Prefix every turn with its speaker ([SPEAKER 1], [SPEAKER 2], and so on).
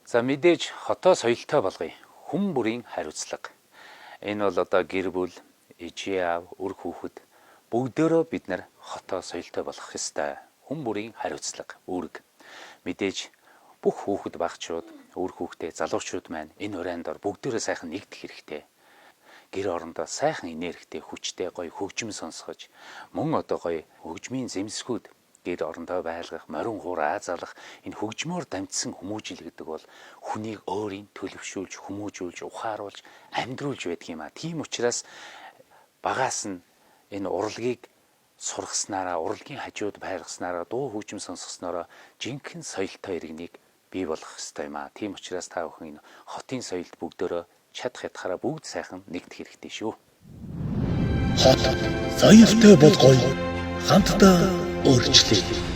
[SPEAKER 1] За мэдээж хотоо соёлтой болгоё. Хүн бүрийн хариуцлага. Энэ бол одоо гэр бүл, ээжээ аав, үр хүүхэд бүгдөө бид нар хотоо соёлтой болгох ёстой. Хүн бүрийн хариуцлага, үүрэг. Мэдээж бүх хүүхэд багчууд, үр хүүхдээ залуучууд маань энэ урайнд ор бүгдөө сайхан нэгдэх хэрэгтэй. Гэр орондоо сайхан энергитэй, хүчтэй, гоё хөгжим сонсгож, мөн одоо гоё хөгжмийн зэмсгүүд гэр орондоо байлгах, морин хураа залах энэ хөгжмөөр дамжсан хүмүүжил гэдэг бол хүнийг өөрийн төлөвшүүлж, хүмүүжүүлж, ухааруулж, амьдруулж байдаг юм а. Тийм учраас багаас нь энэ урлагийг сургаснараа, урлагийн хажууд байргаснараа, дуу хөгжим сонсгоснороо жинхэнэ соёлтой иргэнийг бий болгох ёстой юм а. Тийм учраас та бүхэн энэ хотын соёлд бүгдөө чадах ятгаараа бүгд сайхан нэгдэх хэрэгтэй шүү.
[SPEAKER 2] Хот соёлтой болгоё. Хамтдаа өөрчлөе.